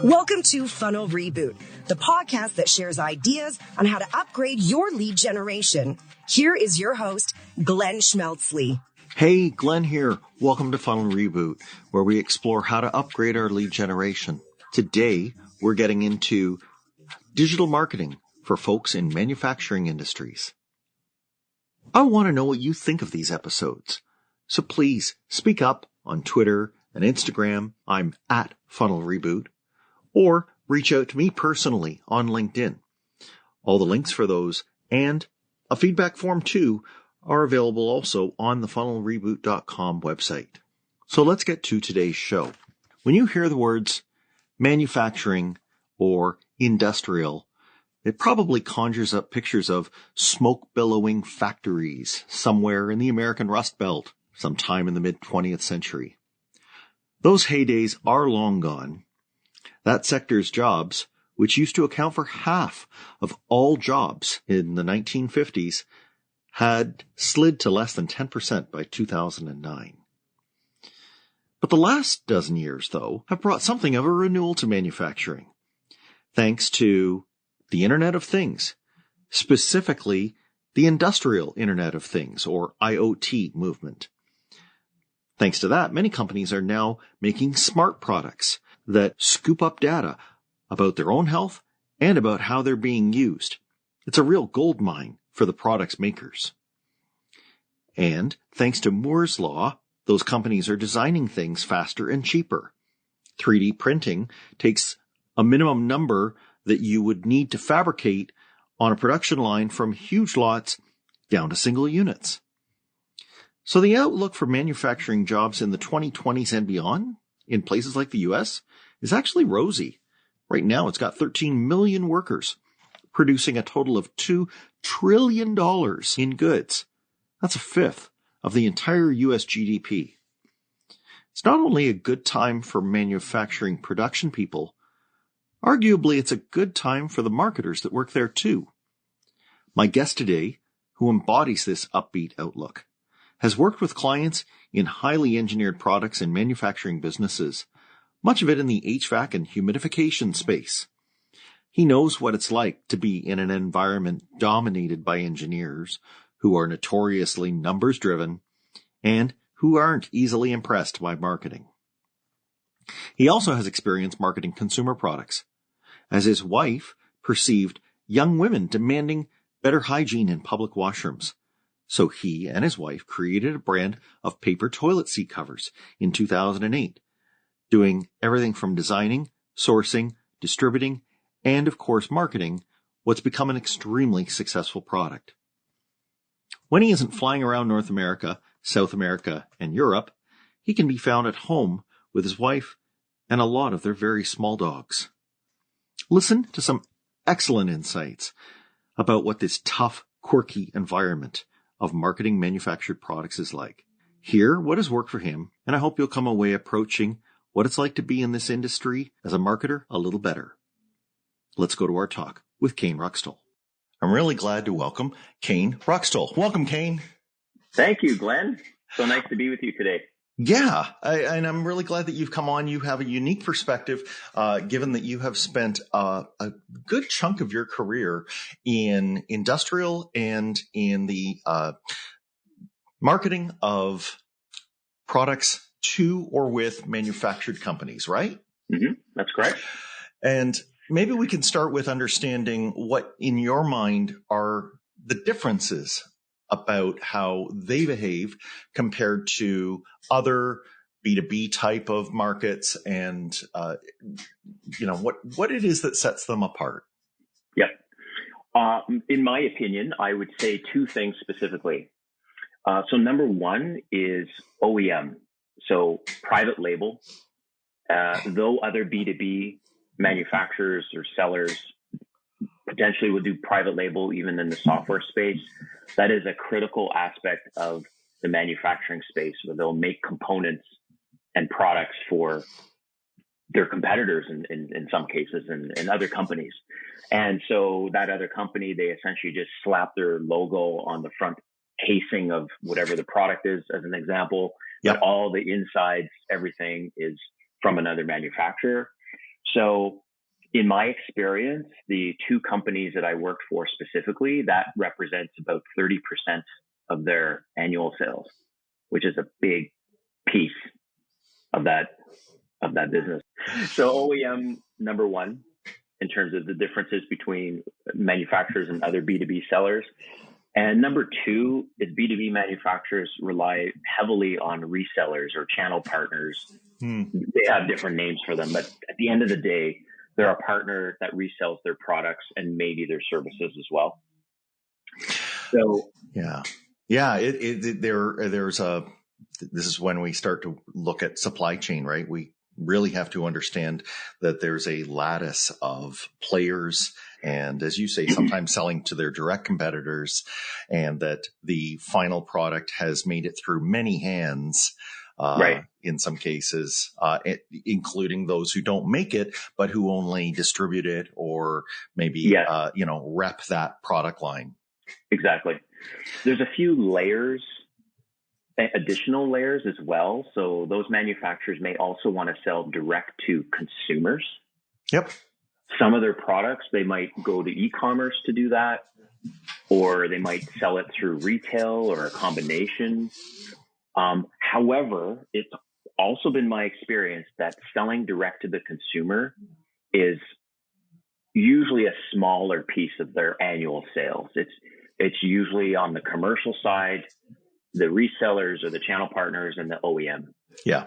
Welcome to Funnel Reboot, the podcast that shares ideas on how to upgrade your lead generation. Here is your host, Glenn Schmeltzley. Hey, Glenn here. Welcome to Funnel Reboot, where we explore how to upgrade our lead generation. Today, we're getting into digital marketing for folks in manufacturing industries. I want to know what you think of these episodes. So please speak up on Twitter and Instagram. I'm at Funnel Reboot. Or reach out to me personally on LinkedIn. All the links for those and a feedback form too are available also on the funnelreboot.com website. So let's get to today's show. When you hear the words manufacturing or industrial, it probably conjures up pictures of smoke-billowing factories somewhere in the American Rust Belt sometime in the mid-20th century. Those heydays are long gone. That sector's jobs, which used to account for half of all jobs in the 1950s, had slid to less than 10% by 2009. But the last dozen years, though, have brought something of a renewal to manufacturing, thanks to the Internet of Things, specifically the Industrial Internet of Things, or IoT movement. Thanks to that, many companies are now making smart products that scoop up data about their own health and about how they're being used. It's a real goldmine for the product's makers. And thanks to Moore's Law, those companies are designing things faster and cheaper. 3D printing takes a minimum number that you would need to fabricate on a production line from huge lots down to single units. So the outlook for manufacturing jobs in the 2020s and beyond in places like the US is actually rosy. Right now, it's got 13 million workers producing a total of $2 trillion in goods. That's a fifth of the entire US GDP. It's not only a good time for manufacturing production people, arguably it's a good time for the marketers that work there too. My guest today, who embodies this upbeat outlook, has worked with clients in highly engineered products and manufacturing businesses, much of it in the HVAC and humidification space. He knows what it's like to be in an environment dominated by engineers who are notoriously numbers-driven and who aren't easily impressed by marketing. He also has experience marketing consumer products, as his wife perceived young women demanding better hygiene in public washrooms. So he and his wife created a brand of paper toilet seat covers in 2008, doing everything from designing, sourcing, distributing, and of course marketing what's become an extremely successful product. When he isn't flying around North America, South America, and Europe, he can be found at home with his wife and a lot of their very small dogs. Listen to some excellent insights about what this tough, quirky environment of marketing manufactured products is like. Hear what has worked for him, and I hope you'll come away approaching what it's like to be in this industry as a marketer a little better. Let's go to our talk with Caine Ruckstuhl. I'm really glad to welcome Caine Ruckstuhl. Welcome, Caine. Thank you, Glenn. So nice to be with you today. Yeah, and I'm really glad that you've come on. You have a unique perspective, given that you have spent a good chunk of your career in industrial and in the marketing of products to or with manufactured companies, right? Mm-hmm. That's correct. And maybe we can start with understanding what, in your mind, are the differences about how they behave compared to other B2B type of markets and, what it is that sets them apart. Yep. In my opinion, I would say two things specifically. So number one is OEM. So private label, though other B2B manufacturers or sellers potentially would do private label even in the software space, that is a critical aspect of the manufacturing space where they'll make components and products for their competitors in some cases and other companies. And so that other company, they essentially just slap their logo on the front casing of whatever the product is, as an example, Yep. but all the insides, everything is from another manufacturer. So in my experience, the two companies that I worked for specifically, that represents about 30% of their annual sales, which is a big piece of that business. So OEM, number one, in terms of the differences between manufacturers and other B2B sellers. And number two is B2B manufacturers rely heavily on resellers or channel partners. They have different names for them, but at the end of the day, they're a partner that resells their products and maybe their services as well. So this is when we start to look at supply chain, right? We really have to understand that there's a lattice of players, and as you say, sometimes selling to their direct competitors, and that the final product has made it through many hands. Right. In some cases, including those who don't make it, but who only distribute it or maybe, rep that product line. Exactly. There's a few layers, additional layers as well. So those manufacturers may also want to sell direct to consumers. Yep. Some of their products, they might go to e-commerce to do that, or they might sell it through retail or a combination. However, it's also been my experience that selling direct to the consumer is usually a smaller piece of their annual sales. It's usually on the commercial side, the resellers or the channel partners, and the OEM. Yeah.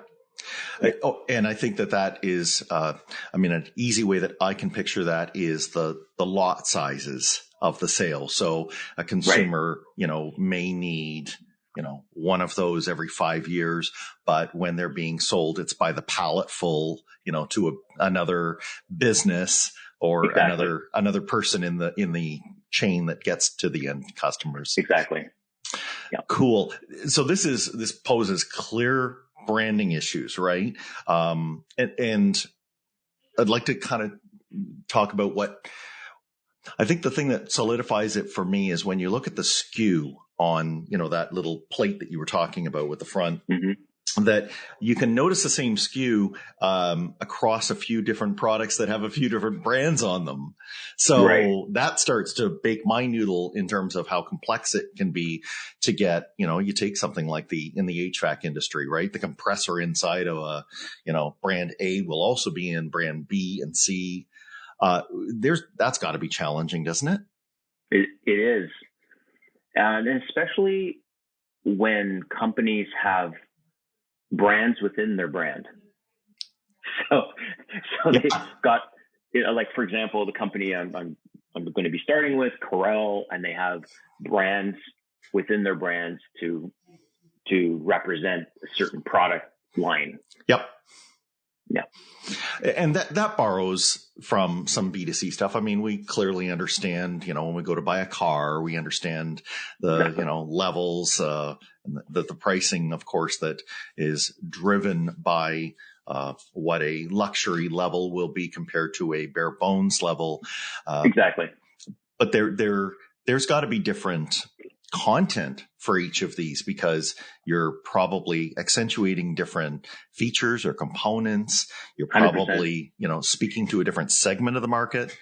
And I think that is, an easy way that I can picture that is the lot sizes of the sale. So a consumer, may need, one of those every 5 years, but when they're being sold, it's by the pallet full, to another business or another person in the chain that gets to the end customers. Exactly. Yeah. Cool. So this poses clear branding issues, right? And I'd like to kind of talk about what I think the thing that solidifies it for me is when you look at the SKU on, that little plate that you were talking about with the front, that you can notice the same SKU across a few different products that have a few different brands on them. So that starts to bake my noodle in terms of how complex it can be to get, you take something like in the HVAC industry, right? The compressor inside of a, brand A will also be in brand B and C. That's got to be challenging, doesn't it? It is. And especially when companies have brands within their brand. So they've got, like, for example, the company I'm going to be starting with, Corel, and they have brands within their brands to represent a certain product line. Yep. Yeah. And that borrows from some B2C stuff. I mean, we clearly understand, when we go to buy a car, we understand the, levels, the pricing, of course, that is driven by, what a luxury level will be compared to a bare bones level. Exactly. But there's got to be different content for each of these because you're probably accentuating different features or components. You're probably, 100%. Speaking to a different segment of the market.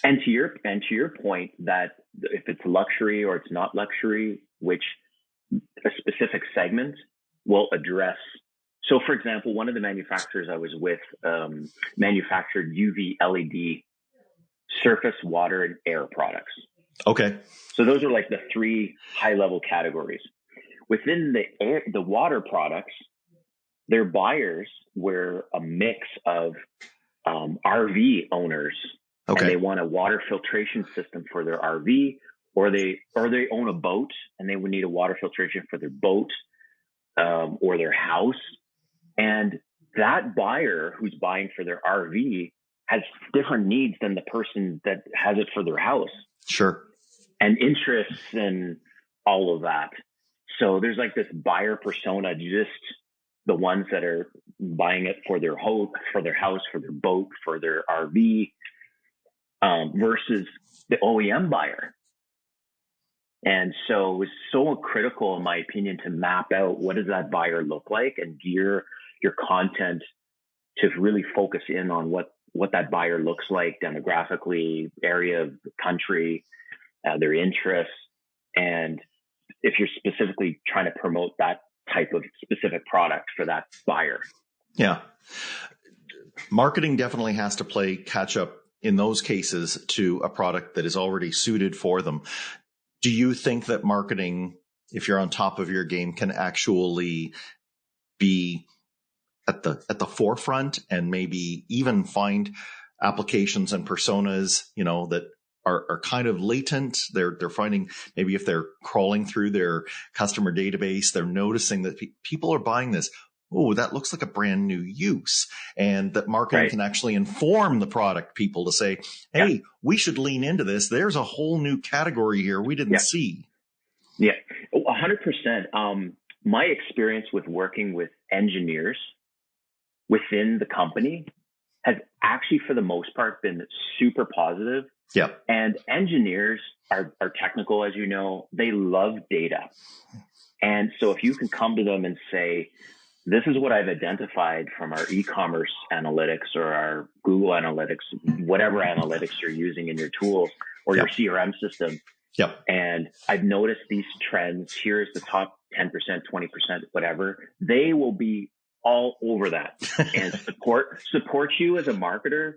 And to your point that if it's luxury or it's not luxury, which a specific segment will address. So for example, one of the manufacturers I was with, manufactured UV LED surface, water, and air products. Okay. So those are like the three high-level categories. Within the water products, their buyers were a mix of RV owners, and they want a water filtration system for their RV, or they own a boat and they would need a water filtration for their boat or their house. And that buyer who's buying for their RV has different needs than the person that has it for their house. Sure. And interests and all of that. So there's like this buyer persona, just the ones that are buying it for their home, for their house, for their boat, for their RV, versus the OEM buyer. And so it was so critical, in my opinion, to map out what does that buyer look like and gear your content to really focus in on what that buyer looks like demographically, area of the country, their interests. And if you're specifically trying to promote that type of specific product for that buyer. Yeah. Marketing definitely has to play catch up in those cases to a product that is already suited for them. Do you think that marketing, if you're on top of your game, can actually be at the forefront and maybe even find applications and personas, that are kind of latent? They're finding, maybe if they're crawling through their customer database, they're noticing that people are buying this. Oh, that looks like a brand new use, and that marketing can actually inform the product people to say, hey, we should lean into this. There's a whole new category here we didn't see. Yeah, 100%. My experience with working with engineers within the company has actually, for the most part, been super positive. Yeah. And engineers are technical, as you know. They love data. And so if you can come to them and say, this is what I've identified from our e-commerce analytics or our Google analytics, whatever analytics you're using in your tools or your CRM system. Yep. And I've noticed these trends. Here's the top 10%, 20%, whatever. They will be all over that and support you as a marketer.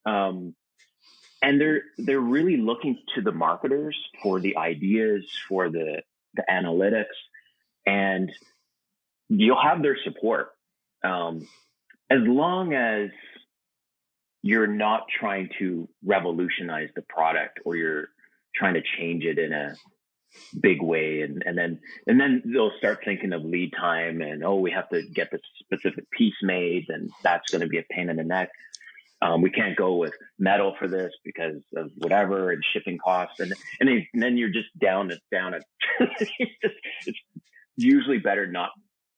And they're really looking to the marketers for the ideas, for the analytics, and you'll have their support. As long as you're not trying to revolutionize the product or you're trying to change it in a big way. And then they'll start thinking of lead time and, we have to get this specific piece made, and that's going to be a pain in the neck. We can't go with metal for this because of whatever, and shipping costs. And then you're just down at it's usually better not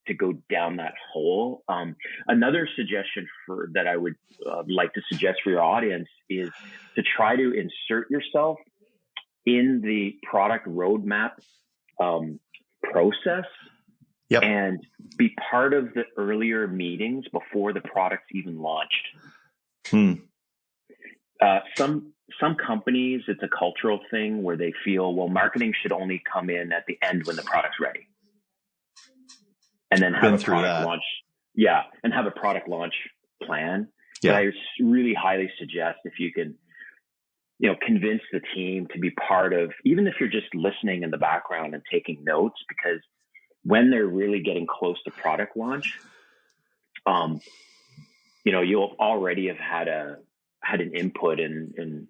to go down that hole. Another suggestion that I would like to suggest for your audience is to try to insert yourself in the product roadmap process. Yep. And be part of the earlier meetings before the product's even launched. Some companies, it's a cultural thing where they feel, well, marketing should only come in at the end when the product's ready. And then have a product launch. Yeah. And have a product launch plan. Yeah. But I really highly suggest if you can, convince the team to be part of, even if you're just listening in the background and taking notes, because when they're really getting close to product launch, you'll already have had an input and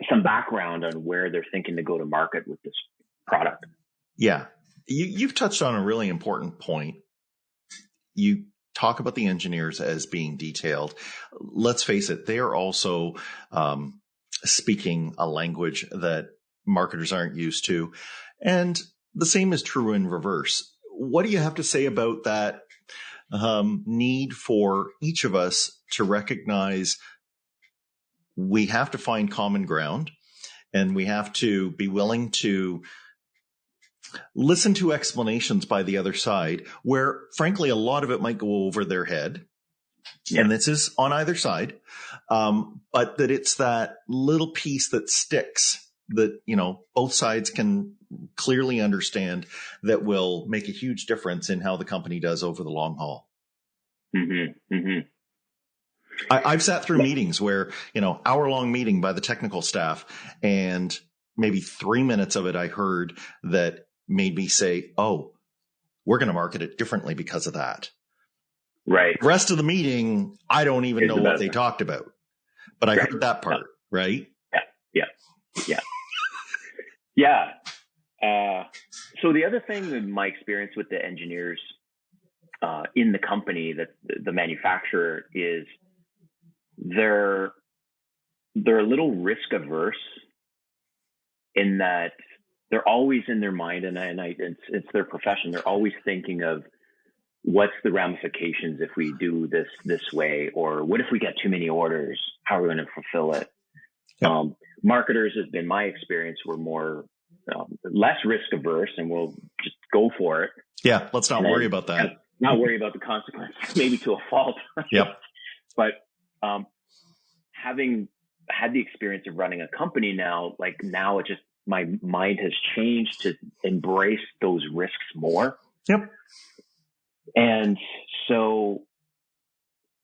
some background on where they're thinking to go to market with this product. Yeah. You've touched on a really important point. You talk about the engineers as being detailed. Let's face it, they are also speaking a language that marketers aren't used to. And the same is true in reverse. What do you have to say about that need for each of us to recognize we have to find common ground, and we have to be willing to listen to explanations by the other side, where frankly, a lot of it might go over their head. Yeah. And this is on either side. But that it's that little piece that sticks that, both sides can clearly understand, that will make a huge difference in how the company does over the long haul. Mm-hmm. Mm-hmm. I've sat through meetings where, hour-long meeting by the technical staff, and maybe 3 minutes of it I heard that made me say, oh, we're going to market it differently because of that. Right. The rest of the meeting, I don't even know what they talked about, but I heard that part, right? Yeah. So the other thing in my experience with the engineers in the company, that the manufacturer, is they're a little risk averse, in that they're always in their mind, and it's their profession. They're always thinking of what's the ramifications if we do this way, or what if we get too many orders? How are we going to fulfill it? Marketers, has been my experience, were more less risk averse, and we'll just go for it. Yeah, let's not worry about that. Not worry about the consequences, maybe to a fault. Yep. But having had the experience of running a company now, it just, my mind has changed to embrace those risks more. Yep. And so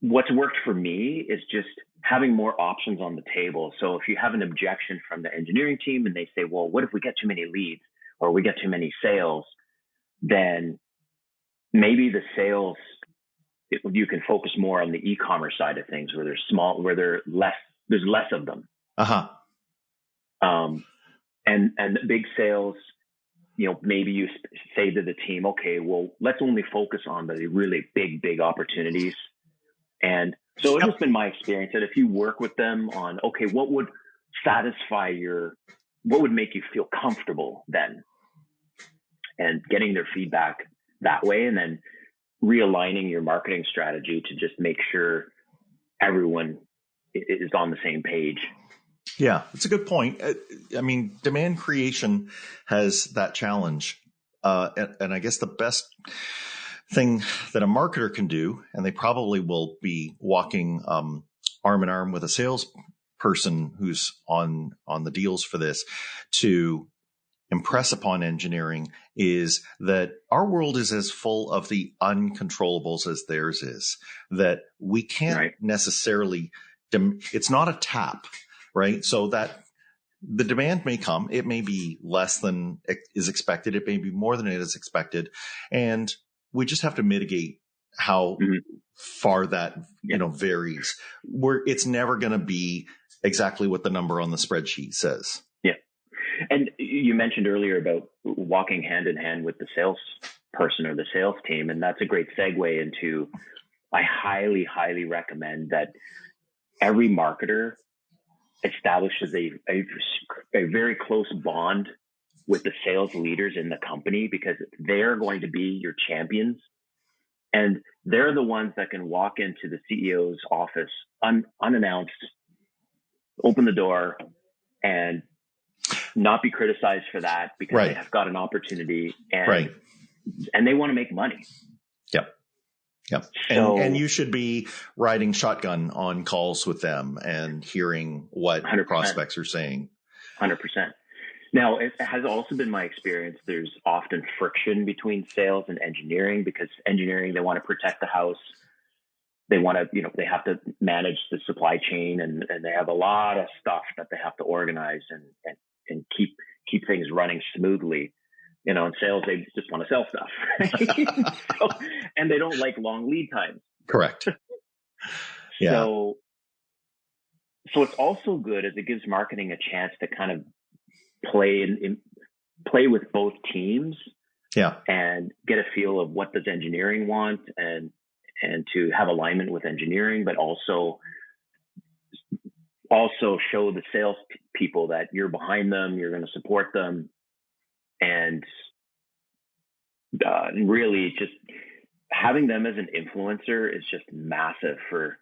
what's worked for me is just having more options on the table. So if you have an objection from the engineering team and they say, well, what if we get too many leads or we get too many sales? Then maybe the sales, you can focus more on the e-commerce side of things where there's less of them. Uh-huh. And the big sales, maybe you say to the team, okay, well, let's only focus on the really big opportunities. And so it's just been my experience that if you work with them on, okay, what would make you feel comfortable then? And getting their feedback that way, and then realigning your marketing strategy to just make sure everyone is on the same page. Yeah, it's a good point. I mean, demand creation has that challenge. And I guess the best thing that a marketer can do, and they probably will be walking arm in arm with a salesperson who's on the deals for this, to impress upon engineering, is that our world is as full of the uncontrollables as theirs is, that we can't necessarily, it's not a tap, right? So that the demand may come, it may be less than is expected, it may be more than it is expected, and we just have to mitigate how far that varies. It's never going to be exactly what the number on the spreadsheet says. Yeah. And you mentioned earlier about walking hand in hand with the salesperson or the sales team. And that's a great segue into, I highly, highly recommend that every marketer establishes a very close bond with the sales leaders in the company, because they're going to be your champions. And they're the ones that can walk into the CEO's office unannounced, open the door, and not be criticized for that, because they have got an opportunity and they want to make money. Yep. Yep. So, and you should be riding shotgun on calls with them and hearing what 100%. Prospects are saying. 100%. Now, it has also been my experience, there's often friction between sales and engineering, because engineering, they want to protect the house. They want to, they have to manage the supply chain, and they have a lot of stuff that they have to organize and keep things running smoothly. In sales, they just want to sell stuff. Right? And they don't like long lead times. Correct. Yeah. So it's also good, as it gives marketing a chance to kind of play with both teams. Yeah. And get a feel of what does engineering want, and to have alignment with engineering, but also show the sales people that you're behind them, you're going to support them. And really just having them as an influencer is just massive for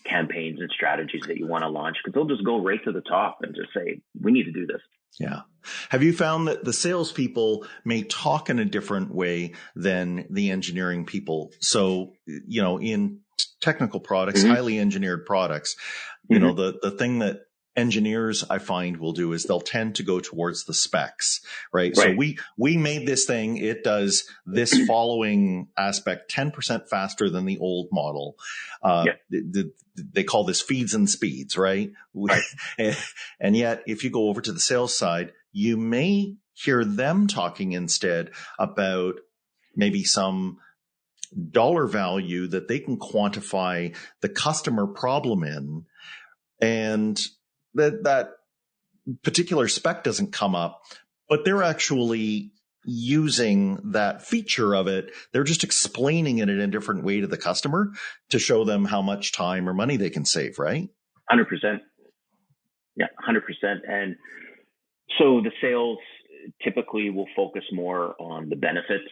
campaigns and strategies that you want to launch, because they'll just go right to the top and just say, we need to do this. Yeah. Have you found that the salespeople may talk in a different way than the engineering people? So, in technical products, highly engineered products, the thing that engineers, I find, will do is they'll tend to go towards the specs, right? So we made this thing. It does this following aspect 10% faster than the old model. They call this feeds and speeds, right? And yet, if you go over to the sales side, you may hear them talking instead about maybe some dollar value that they can quantify the customer problem in, and that particular spec doesn't come up, but they're actually using that feature of it. They're just explaining it in a different way to the customer to show them how much time or money they can save, right? 100%. Yeah, 100%. And so the sales typically will focus more on the benefits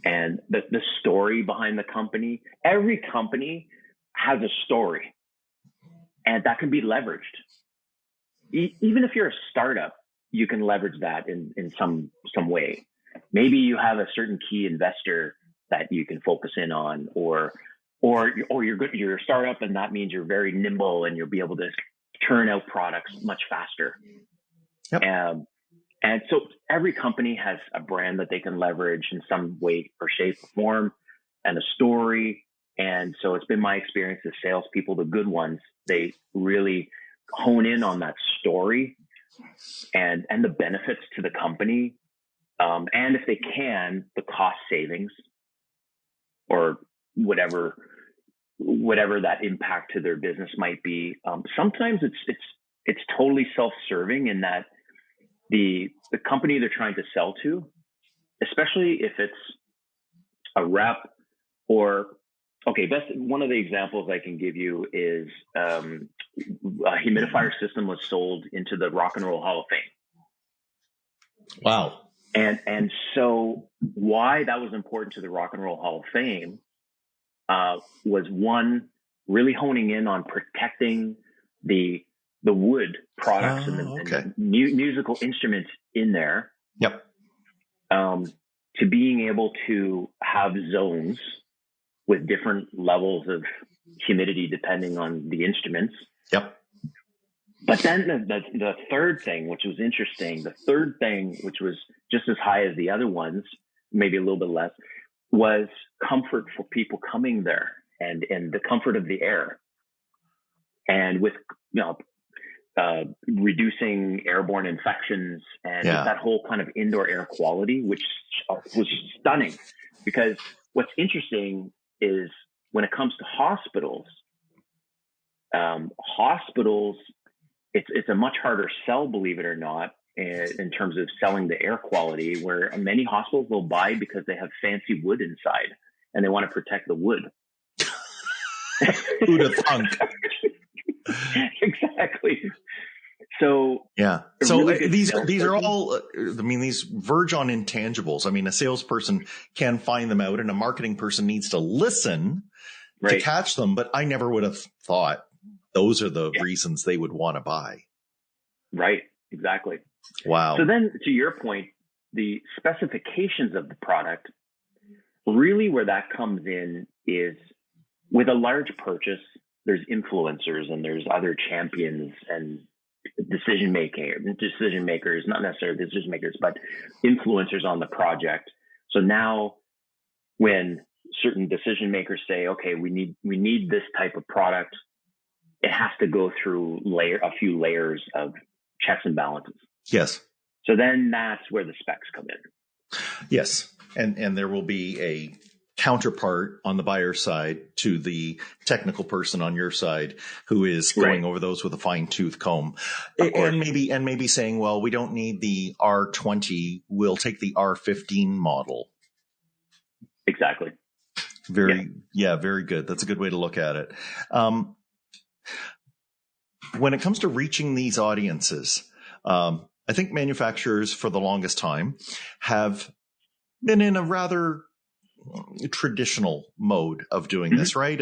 and the story behind the company. Every company has a story, and that can be leveraged. Even if you're a startup, you can leverage that in some way. Maybe you have a certain key investor that you can focus in on, or you're good, you're a startup, and that means you're very nimble and you'll be able to turn out products much faster. Yep. And so every company has a brand that they can leverage in some way or shape or form, and a story. And so it's been my experience as salespeople, the good ones, they really hone in on that story and the benefits to the company. And if they can, the cost savings or whatever that impact to their business might be. Sometimes it's totally self-serving in that the company they're trying to sell to, especially if it's a rep or, okay, one of the examples I can give you is a humidifier system was sold into the Rock and Roll Hall of Fame. Wow. And so why that was important to the Rock and Roll Hall of Fame was, one, really honing in on protecting the wood products and the musical instruments in there. Yep. To being able to have zones with different levels of humidity depending on the instruments. Yep. But then the third thing, which was interesting, which was just as high as the other ones, maybe a little bit less, was comfort for people coming there and the comfort of the air. And with, reducing airborne infections and that whole kind of indoor air quality, which was stunning. Because what's interesting is when it comes to hospitals, it's a much harder sell, believe it or not, in terms of selling the air quality, where many hospitals will buy because they have fancy wood inside and they want to protect the wood. Who'd have thunk? Exactly. So yeah. So really these are all, these verge on intangibles. A salesperson can find them out and a marketing person needs to listen to catch them. But I never would have thought those are the reasons they would want to buy. Right. Exactly. Wow. So then to your point, the specifications of the product, really where that comes in is with a large purchase, there's influencers and there's other champions and decision makers, not necessarily decision makers, but influencers on the project. So now when certain decision makers say, okay, we need this type of product, it has to go through a few layers of checks and balances. Yes. So then that's where the specs come in. Yes. And there will be a counterpart on the buyer side to the technical person on your side who is going over those with a fine tooth comb and maybe saying, well, we don't need the R20. We'll take the R15 model. Exactly. Very good. That's a good way to look at it. When it comes to reaching these audiences, I think manufacturers for the longest time have been in a rather traditional mode of doing this, right?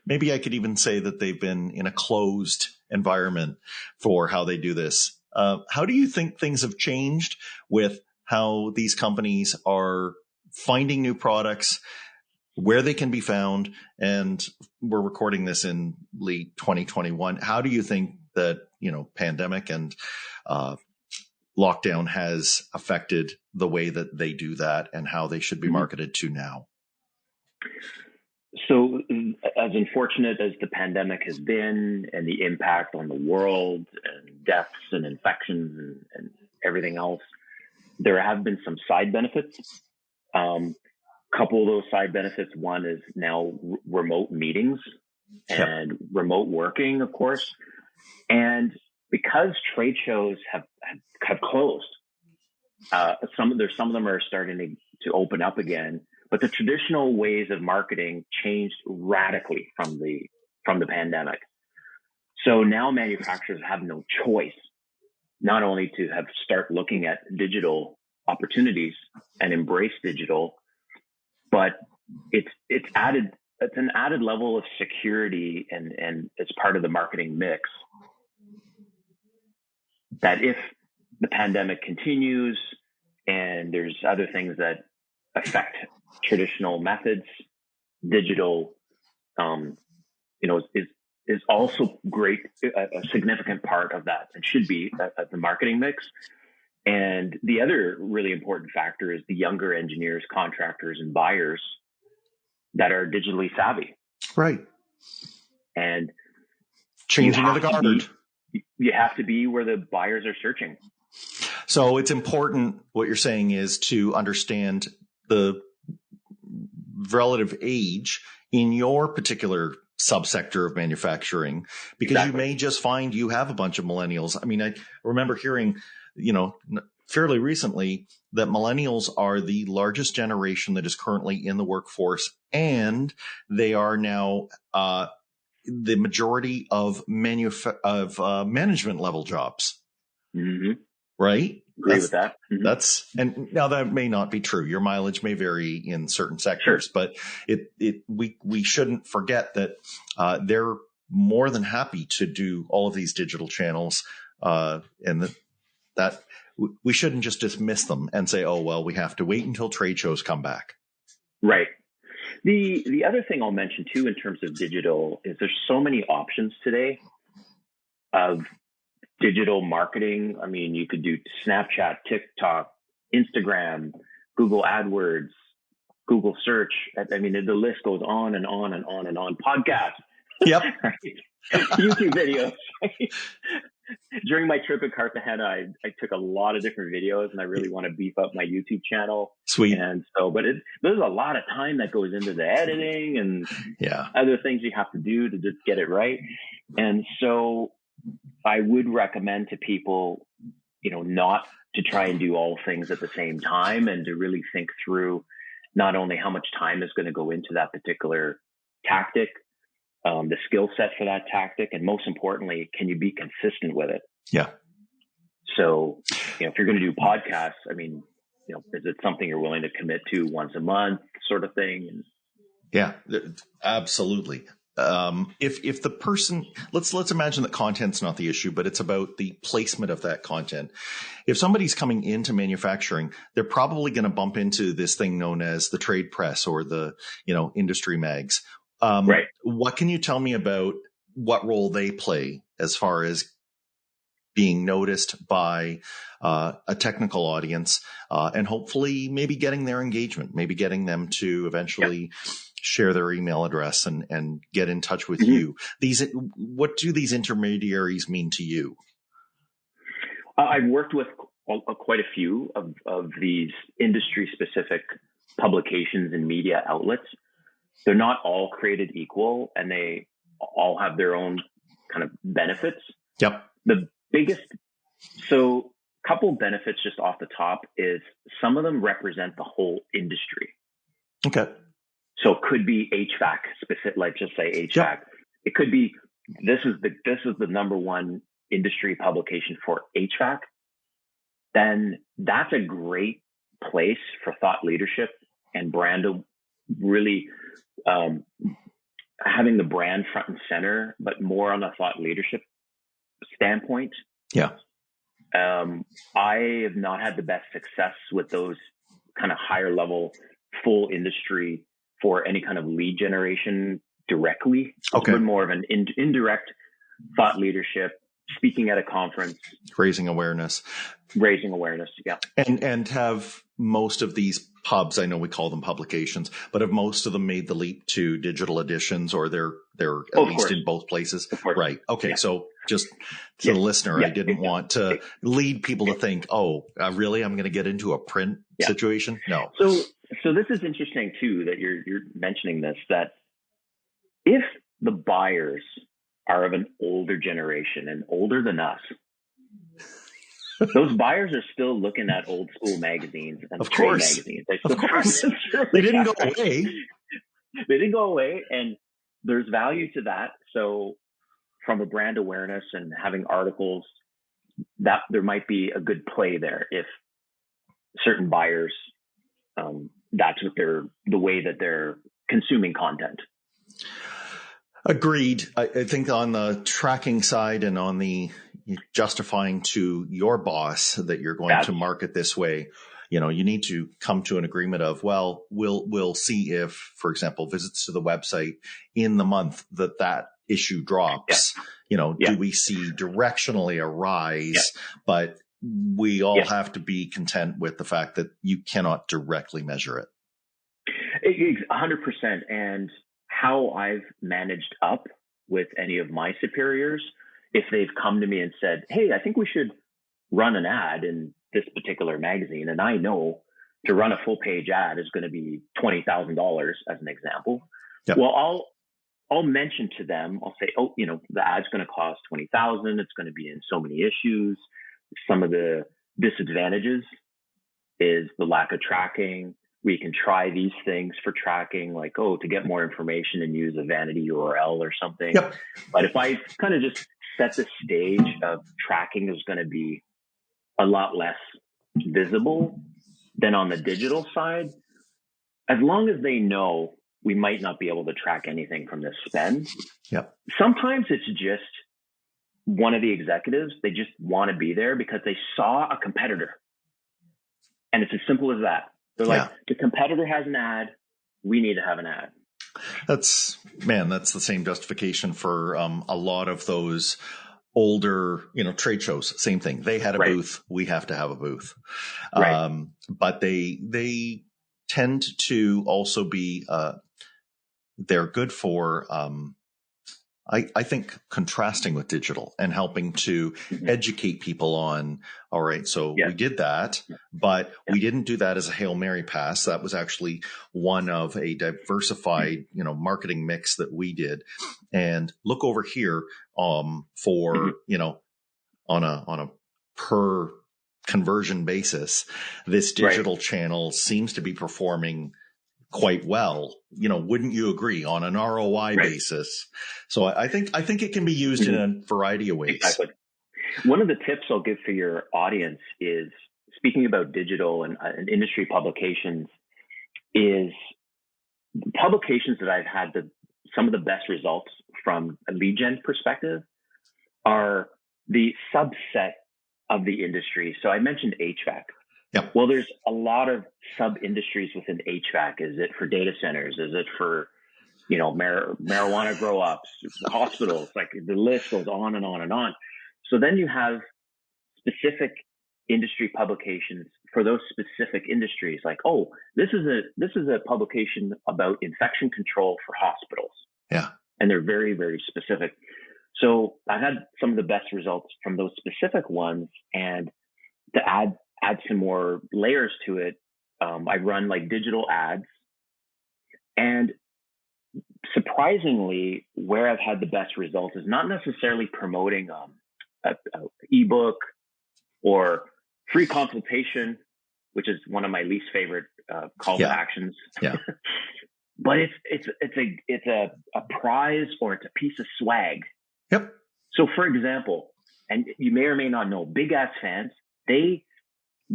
Maybe I could even say that they've been in a closed environment for how they do this. How do you think things have changed with how these companies are finding new products, where they can be found? And we're recording this in late 2021. How do you think that, pandemic and lockdown has affected the way that they do that and how they should be marketed to now? So as unfortunate as the pandemic has been and the impact on the world and deaths and infections and everything else, there have been some side benefits. Couple of those side benefits. One is now remote meetings and remote working, of course. And because trade shows have closed, some of them are starting to open up again. But the traditional ways of marketing changed radically from the pandemic. So now manufacturers have no choice, not only to start looking at digital opportunities and embrace digital, but it's an added level of security and it's part of the marketing mix. That if the pandemic continues and there's other things that affect traditional methods, digital, is also a significant part of that, and should be the marketing mix. And the other really important factor is the younger engineers, contractors, and buyers that are digitally savvy. Right. And changing of the guard. You have to be where the buyers are searching. So it's important, what you're saying is to understand the relative age in your particular subsector of manufacturing, because exactly. You may just find you have a bunch of millennials. I mean, I remember hearing, fairly recently that millennials are the largest generation that is currently in the workforce, and they are now the majority of management level jobs. Mm-hmm. Right? Agree with that. Mm-hmm. And now that may not be true. Your mileage may vary in certain sectors, sure. But we shouldn't forget that they're more than happy to do all of these digital channels, and that we shouldn't just dismiss them and say, oh, well, we have to wait until trade shows come back. Right. The other thing I'll mention too in terms of digital is there's so many options today of digital marketing. I mean, you could do Snapchat, TikTok, Instagram, Google AdWords, Google search. I mean, the list goes on and on and on and on. Podcasts. Yep. Right? YouTube videos. Right? During my trip in Cartagena, I took a lot of different videos, and I really want to beef up my YouTube channel. Sweet. And so, but there's a lot of time that goes into the editing and other things you have to do to just get it right. And so I would recommend to people, not to try and do all things at the same time, and to really think through not only how much time is going to go into that particular tactic, the skill set for that tactic, and most importantly, can you be consistent with it? Yeah. So, if you're going to do podcasts, I mean, is it something you're willing to commit to once a month, sort of thing? Yeah, absolutely. If the person, let's imagine that content's not the issue, but it's about the placement of that content. If somebody's coming into manufacturing, they're probably going to bump into this thing known as the trade press or the, industry mags. Right. What can you tell me about what role they play as far as being noticed by a technical audience, and hopefully maybe getting their engagement, maybe getting them to eventually share their email address and get in touch with you? What do these intermediaries mean to you? I've worked with quite a few of these industry specific publications and media outlets. They're not all created equal, and they all have their own kind of benefits. Yep. The biggest, so couple benefits just off the top is some of them represent the whole industry. Okay. So it could be HVAC specific, like just say HVAC. Yep. It could be, this is the number one industry publication for HVAC. Then that's a great place for thought leadership and brand, really having the brand front and center, but more on a thought leadership standpoint. Yeah. I have not had the best success with those kind of higher level full industry for any kind of lead generation directly. Okay. It's more of an indirect thought leadership, speaking at a conference, raising awareness. Yeah. And have most of these pubs, I know we call them publications, but have most of them made the leap to digital editions, or they're at least in both places? Right. Okay. Yeah. So just to the listener, I didn't want to lead people to think, oh, really? I'm going to get into a print situation? No. So this is interesting too, that you're mentioning this, that if the buyers are of an older generation and older than us, those buyers are still looking at old school magazines and trade magazines. Of course. They didn't go away. They didn't go away, and there's value to that. So from a brand awareness and having articles, that there might be a good play there if certain buyers, that's what the way that they're consuming content. Agreed. I think on the tracking side and on the, justifying to your boss that you're going to market this way, you need to come to an agreement of, well, we'll see if, for example, visits to the website in the month that issue drops, do we see directionally a rise, but we all have to be content with the fact that you cannot directly measure it. 100%. And how I've managed up with any of my superiors, if they've come to me and said, hey, I think we should run an ad in this particular magazine, and I know to run a full page ad is going to be $20,000 as an example. Yep. Well, I'll mention to them, I'll say, the ad's going to cost $20,000. It's going to be in so many issues. Some of the disadvantages is the lack of tracking. We can try these things for tracking, like, to get more information and use a vanity URL or something. Yep. But if I kind of just set the stage of tracking is going to be a lot less visible than on the digital side, as long as they know we might not be able to track anything from the spend. Yep. Sometimes it's just one of the executives, they just want to be there because they saw a competitor. And it's as simple as that. They're like, the competitor has an ad, we need to have an ad. That's the same justification for a lot of those older, trade shows. Same thing. They had a booth. We have to have a booth. Right. But they tend to also be, they're good for, I think, contrasting with digital and helping to educate people on, all right, so we did that, but we didn't do that as a Hail Mary pass. That was actually one of a diversified, marketing mix that we did. And look over here, for, on a per conversion basis, this digital channel seems to be performing quite well. Wouldn't you agree, on an ROI basis? So I think it can be used in a variety of ways. Exactly. One of the tips I'll give for your audience is, speaking about digital and industry publications, is publications that I've had some of the best results from a lead gen perspective are the subset of the industry. So I mentioned HVAC. Yep. Well, there's a lot of sub-industries within HVAC. Is it for data centers? Is it for, marijuana grow-ups, hospitals? Like, the list goes on and on and on. So then you have specific industry publications for those specific industries. Like, this is a publication about infection control for hospitals. Yeah. And they're very, very specific. So I've had some of the best results from those specific ones. And to add some more layers to it, I run like digital ads, and surprisingly, where I've had the best results is not necessarily promoting a ebook or free consultation, which is one of my least favorite call to actions. Yeah. But it's a prize, or it's a piece of swag. Yep. So, for example, and you may or may not know, Big Ass Fans, they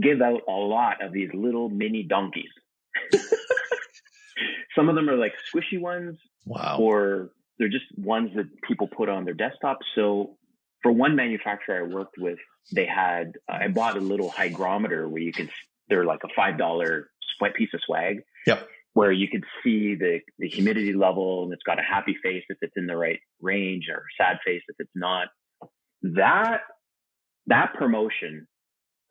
give out a lot of these little mini donkeys. Some of them are like squishy ones. Wow. Or they're just ones that people put on their desktop. So for one manufacturer I worked with, I bought a little hygrometer where they're like a $5 piece of swag. Yep. Where you could see the humidity level, and it's got a happy face if it's in the right range, or sad face if it's not. That promotion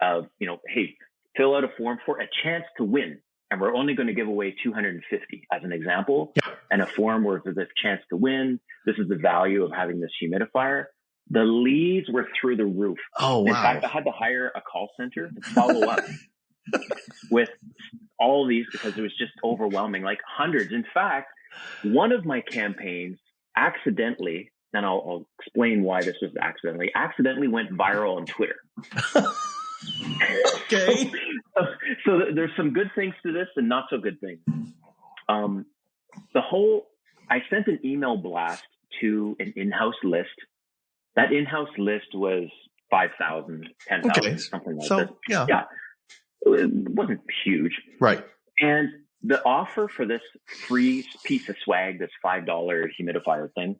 of, hey, fill out a form for a chance to win, and we're only going to give away 250 as an example, and a form where there's a chance to win. This is the value of having this humidifier. The leads were through the roof. Oh, wow. In fact, I had to hire a call center to follow up with all of these because it was just overwhelming, like hundreds. In fact, one of my campaigns accidentally, and I'll explain why this was accidentally went viral on Twitter. Okay. So there's some good things to this and not so good things. I sent an email blast to an in-house list. That in-house list was 5,000, 10,000, something like that. Yeah. It wasn't huge. Right. And the offer for this free piece of swag, this $5 humidifier thing,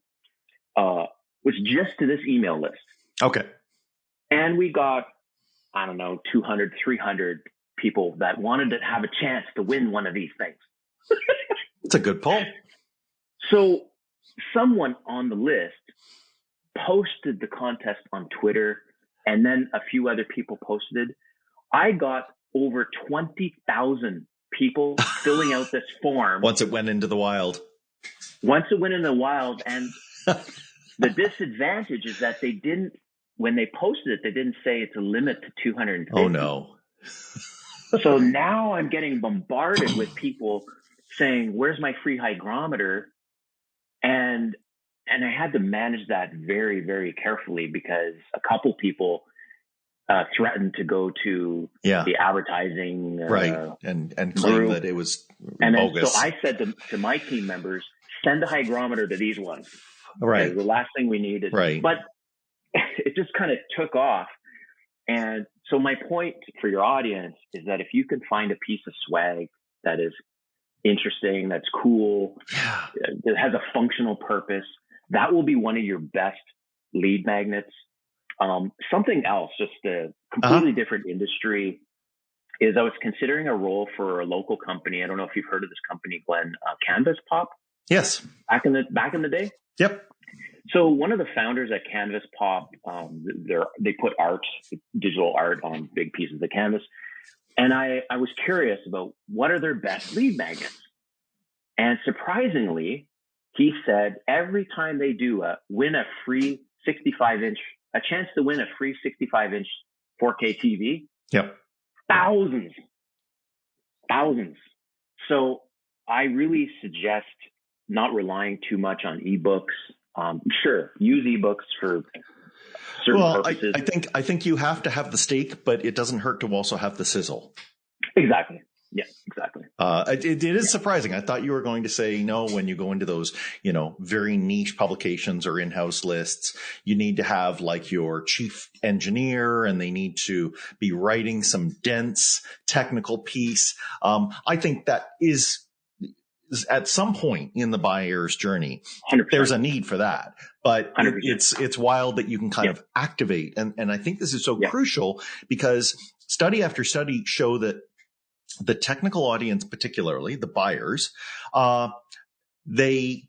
was just to this email list. Okay. And we got, I don't know, 200, 300 people that wanted to have a chance to win one of these things. It's a good poll. So someone on the list posted the contest on Twitter, and then a few other people posted. I got over 20,000 people filling out this form. Once it went into the wild. And the disadvantage is that when they posted it, they didn't say it's a limit to 250. Oh, no. So now I'm getting bombarded with people saying, where's my free hygrometer? And I had to manage that very, very carefully, because a couple people threatened to go to the advertising and claim group. that it was and bogus. So I said to my team members, send a hygrometer to these ones. Right. The last thing we need is, but it just kind of took off. And so my point for your audience is that if you can find a piece of swag that is interesting, that's cool, that has a functional purpose, that will be one of your best lead magnets. Something else, just a completely different industry, is I was considering a role for a local company. I don't know if you've heard of this company, Glenn, Canvas Pop. Yes. Back in the day. Yep. So one of the founders at Canvas Pop, they put digital art on big pieces of canvas. And I was curious about what are their best lead magnets. And surprisingly, he said every time they do a chance to win a free 65-inch 4K TV, thousands. So I really suggest not relying too much on ebooks. Sure, use ebooks for certain purposes. I think you have to have the steak, but it doesn't hurt to also have the sizzle. Exactly. Yeah, exactly. It is surprising. I thought you were going to say, no, when you go into those, very niche publications or in-house lists, you need to have like your chief engineer and they need to be writing some dense technical piece. I think that is at some point in the buyer's journey, 100%. There's a need for that, but 100%. it's wild that you can kind of activate. And I think this is so crucial because study after study show that the technical audience, particularly the buyers, they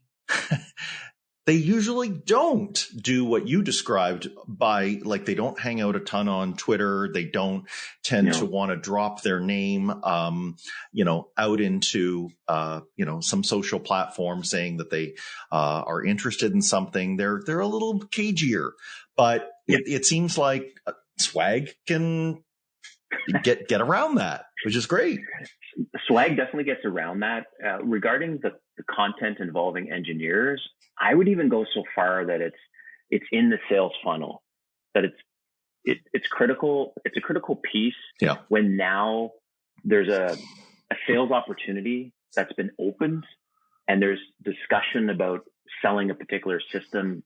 usually don't do what you described by they don't hang out a ton on Twitter. They don't tend to want to drop their name, out into, some social platform saying that they, are interested in something. They're a little cagier, but it seems like swag can get around that, which is great. Swag definitely gets around that. Regarding the content involving engineers, I would even go so far that it's in the sales funnel, that it's critical. It's a critical piece when now there's a sales opportunity that's been opened and there's discussion about selling a particular system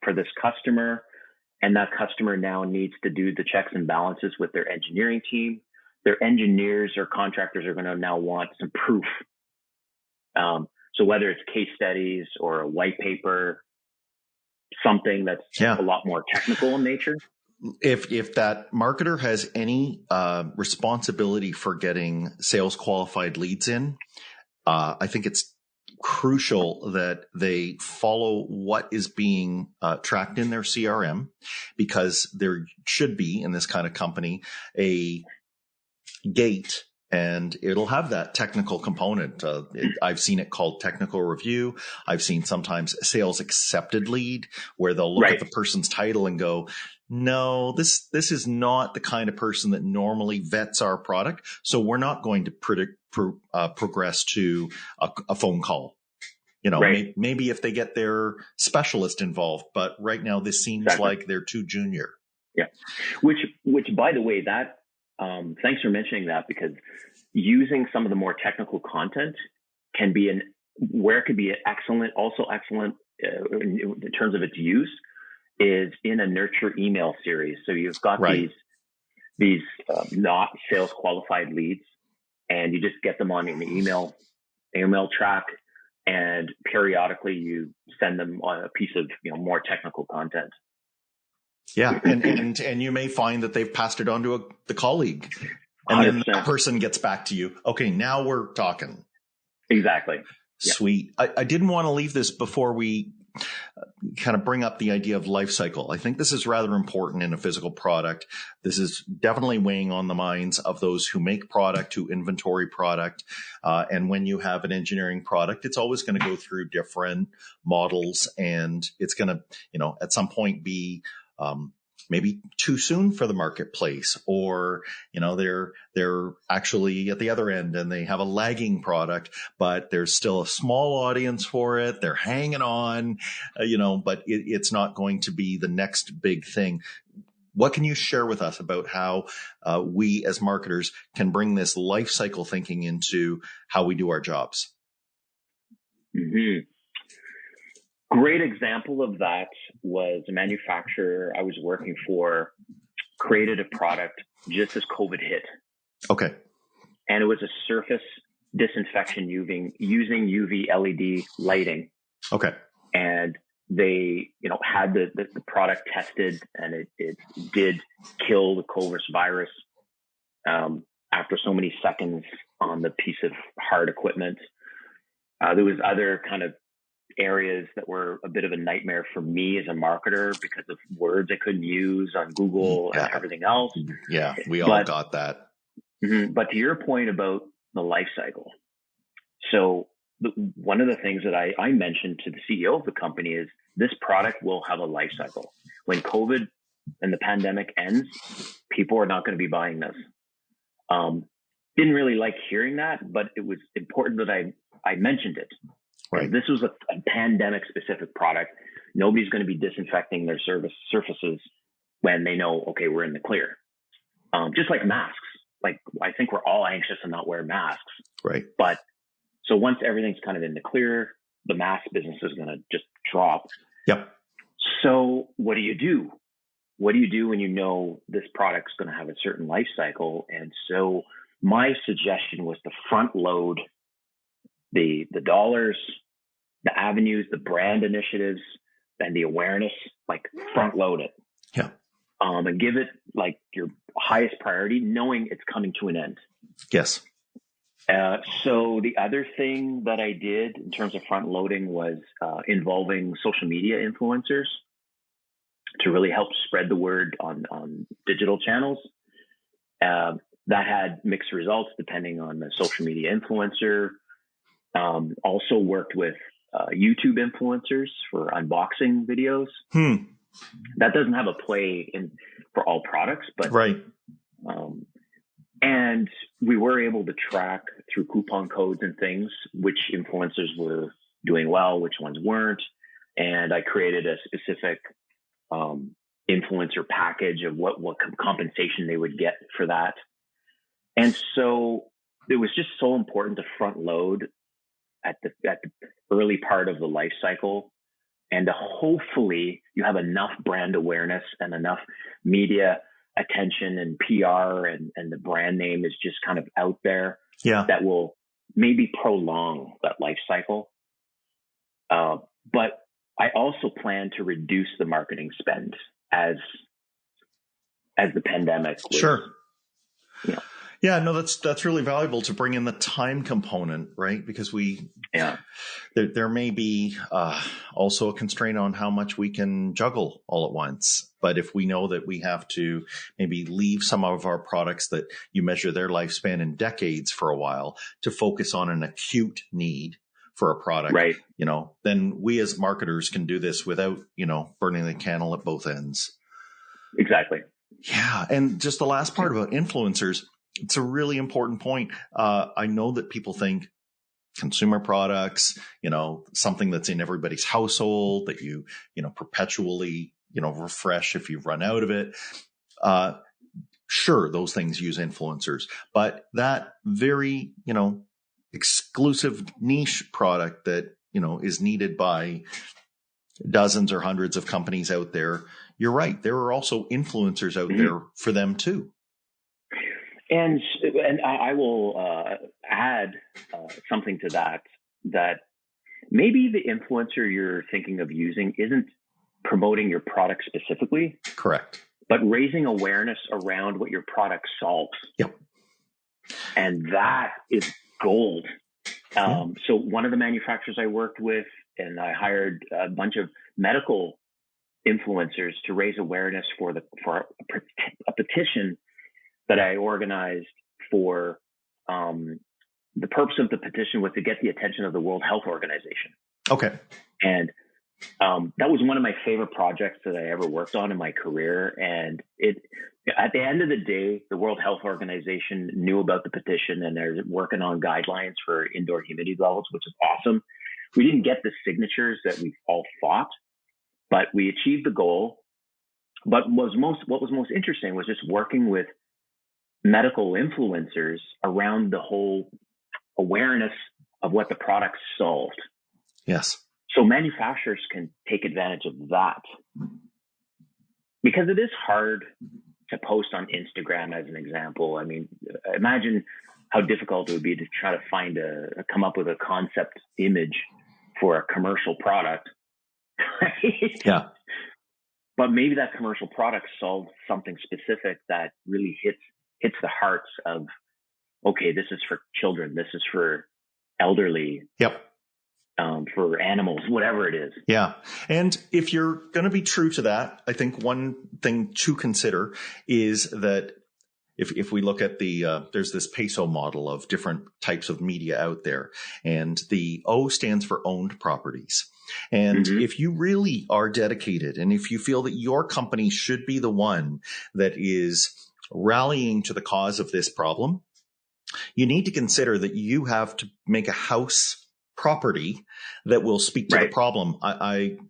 for this customer. And that customer now needs to do the checks and balances with their engineering team. Their engineers or contractors are going to now want some proof. So whether it's case studies or a white paper, something that's a lot more technical in nature. If that marketer has any responsibility for getting sales qualified leads in, I think it's crucial that they follow what is being tracked in their CRM, because there should be in this kind of company a gate, and it'll have that technical component. I've seen it called technical review. I've seen sometimes sales accepted lead, where they'll look at the person's title and go, no, this is not the kind of person that normally vets our product. So we're not going to progress to a phone call. Maybe if they get their specialist involved, but right now this seems like they're too junior. Yeah. Which by the way, that, thanks for mentioning that, because using some of the more technical content can be excellent in terms of its use, is in a nurture email series. So you've got these not sales qualified leads, and you just get them on an email track, and periodically you send them on a piece of more technical content. Yeah. And you may find that they've passed it on to the colleague, and 100%. Then that person gets back to you. Okay, now we're talking. Exactly. Yeah. Sweet. I didn't want to leave this before we kind of bring up the idea of life cycle. I think this is rather important in a physical product. This is definitely weighing on the minds of those who make product, who inventory product. And when you have an engineering product, it's always going to go through different models, and it's going to, at some point be, maybe too soon for the marketplace, or, they're actually at the other end and they have a lagging product, but there's still a small audience for it. They're hanging on, but it's not going to be the next big thing. What can you share with us about how we as marketers can bring this life cycle thinking into how we do our jobs? Mm-hmm. Great example of that was a manufacturer I was working for created a product just as COVID hit. Okay. And it was a surface disinfection using UV LED lighting. Okay. And they, had the product tested, and it did kill the COVID virus after so many seconds on the piece of hard equipment. There was other kind of areas that were a bit of a nightmare for me as a marketer because of words I couldn't use on Google and everything else. Yeah, we all got that. But to your point about the life cycle, so one of the things that I mentioned to the CEO of the company is this product will have a life cycle. When COVID and the pandemic ends, people are not going to be buying this. Didn't really like hearing that, but it was important that I mentioned it. Right. This was a pandemic specific product. Nobody's going to be disinfecting their surfaces when they know, okay, we're in the clear. Just like masks. Like, I think we're all anxious to not wear masks. Right. But so once everything's kind of in the clear, the mask business is going to just drop. Yep. So what do you do? What do you do when you know this product's going to have a certain life cycle? And so my suggestion was to front load the dollars, the avenues, the brand initiatives, and the awareness, like front load it. Yeah. And give it like your highest priority, knowing it's coming to an end. Yes. So the other thing that I did in terms of front loading was involving social media influencers to really help spread the word on digital channels. That had mixed results depending on the social media influencer. Also worked with YouTube influencers for unboxing videos. That doesn't have a play for all products, but right. And we were able to track through coupon codes and things which influencers were doing well, which ones weren't. And I created a specific influencer package of what compensation they would get for that. And so it was just so important to front load at the early part of the life cycle, and to hopefully you have enough brand awareness and enough media attention and PR and the brand name is just kind of out there. Yeah. That will maybe prolong that life cycle. But I also plan to reduce the marketing spend as the pandemic was, sure. Yeah, no, that's really valuable to bring in the time component, right? Because there may be also a constraint on how much we can juggle all at once. But if we know that we have to maybe leave some of our products that you measure their lifespan in decades for a while to focus on an acute need for a product, right. Then we as marketers can do this without, burning the candle at both ends. Exactly. Yeah. And just the last part about influencers, it's a really important point. I know that people think consumer products, something that's in everybody's household that you perpetually, refresh if you run out of it. Sure, those things use influencers, but that very, exclusive niche product that, is needed by dozens or hundreds of companies out there. You're right. There are also influencers out there for them too. And I will add something to that maybe the influencer you're thinking of using isn't promoting your product specifically. Correct. But raising awareness around what your product solves. Yep. And that is gold. So one of the manufacturers I worked with, and I hired a bunch of medical influencers to raise awareness for a petition that I organized for. The purpose of the petition was to get the attention of the World Health Organization. Okay. And that was one of my favorite projects that I ever worked on in my career. And at the end of the day, the World Health Organization knew about the petition, and they're working on guidelines for indoor humidity levels, which is awesome. We didn't get the signatures that we all thought, but we achieved the goal. But what was most interesting was just working with medical influencers around the whole awareness of what the product solved. Yes. So manufacturers can take advantage of that, because it is hard to post on Instagram, as an example. I mean, imagine how difficult it would be to try to come up with a concept image for a commercial product. Right? Yeah. But maybe that commercial product solved something specific that really hits the hearts of, okay, this is for children, this is for elderly. Yep. For animals, whatever it is. Yeah. And if you're going to be true to that, I think one thing to consider is that if we look at there's this peso model of different types of media out there, and the O stands for owned properties. And if you really are dedicated, and if you feel that your company should be the one that is rallying to the cause of this problem, you need to consider that you have to make a house property that will speak to the problem.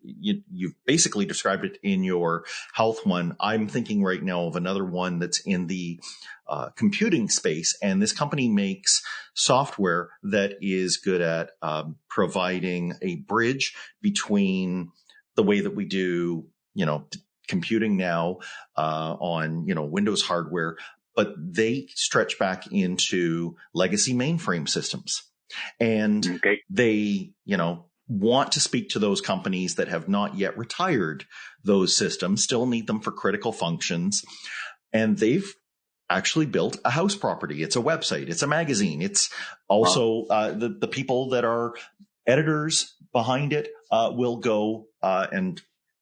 You basically described it in your health one. I'm thinking right now of another one that's in the computing space, and this company makes software that is good at providing a bridge between the way that we do, computing now on, Windows hardware, but they stretch back into legacy mainframe systems. And they, want to speak to those companies that have not yet retired those systems, still need them for critical functions. And they've actually built a house property. It's a website. It's a magazine. It's also the people that are editors behind it will go and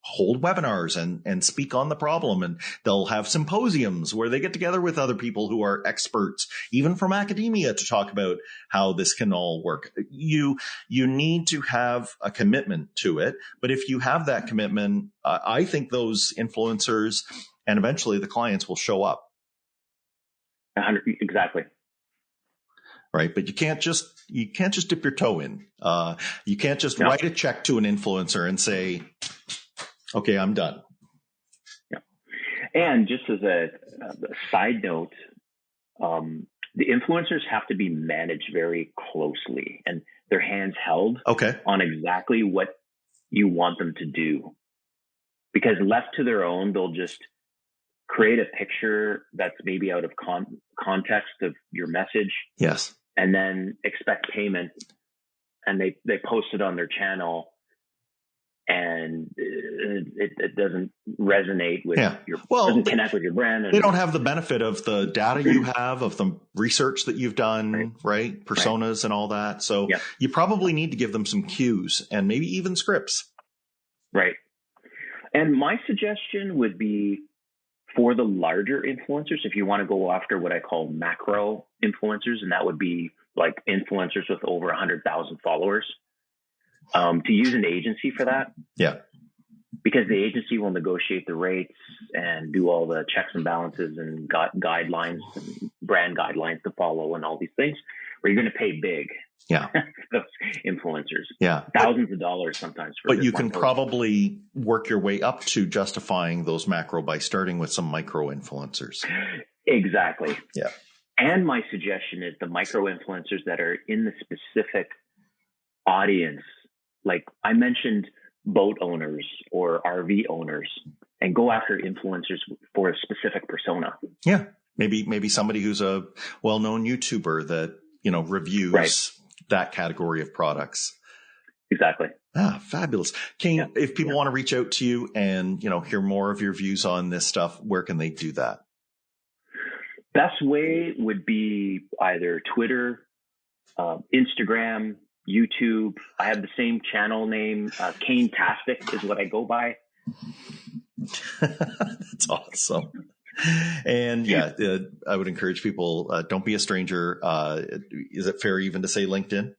hold webinars and speak on the problem, and they'll have symposiums where they get together with other people who are experts, even from academia, to talk about how this can all work. You need to have a commitment to it, but if you have that commitment, I think those influencers and eventually the clients will show up. 100, exactly. Right. But you can't just dip your toe in. You can't just write a check to an influencer and say, okay, I'm done. Yeah. And just as a side note, the influencers have to be managed very closely, and their hands held on exactly what you want them to do. Because left to their own, they'll just create a picture that's maybe out of context of your message. Yes. And then expect payment, and they post it on their channel, and it doesn't resonate with doesn't connect with your brand. And they don't have the benefit of the data you have, of the research that you've done, right? Personas and all that. So you probably need to give them some cues and maybe even scripts. Right. And my suggestion would be for the larger influencers, if you want to go after what I call macro influencers, and that would be like influencers with over 100,000 followers, to use an agency for that. Yeah. Because the agency will negotiate the rates and do all the checks and balances and guidelines and brand guidelines to follow and all these things, where you're going to pay big. Yeah. Those influencers. Yeah. Thousands of dollars sometimes. But you can probably work your way up to justifying those macro by starting with some micro influencers. Exactly. Yeah. And my suggestion is the micro influencers that are in the specific audience. Like I mentioned, boat owners or RV owners, and go after influencers for a specific persona. Yeah. Maybe somebody who's a well-known YouTuber that, reviews that category of products. Exactly. Fabulous. Caine, if people want to reach out to you and, hear more of your views on this stuff, where can they do that? Best way would be either Twitter, Instagram, YouTube. I have the same channel name. Caine-tastic is what I go by. That's awesome. And I would encourage people, don't be a stranger. Is it fair even to say LinkedIn?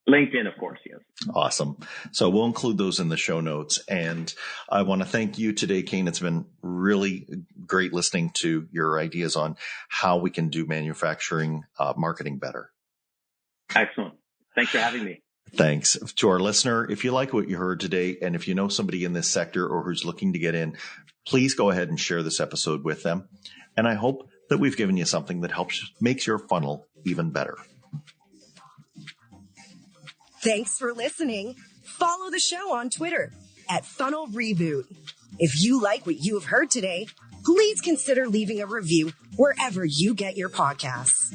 LinkedIn, of course, yes. Awesome. So we'll include those in the show notes. And I want to thank you today, Caine. It's been really great listening to your ideas on how we can do manufacturing marketing better. Excellent. Thanks for having me. Thanks. To our listener, if you like what you heard today, and if you know somebody in this sector or who's looking to get in, please go ahead and share this episode with them. And I hope that we've given you something that makes your funnel even better. Thanks for listening. Follow the show on Twitter @Funnel Reboot. If you like what you have heard today, please consider leaving a review wherever you get your podcasts.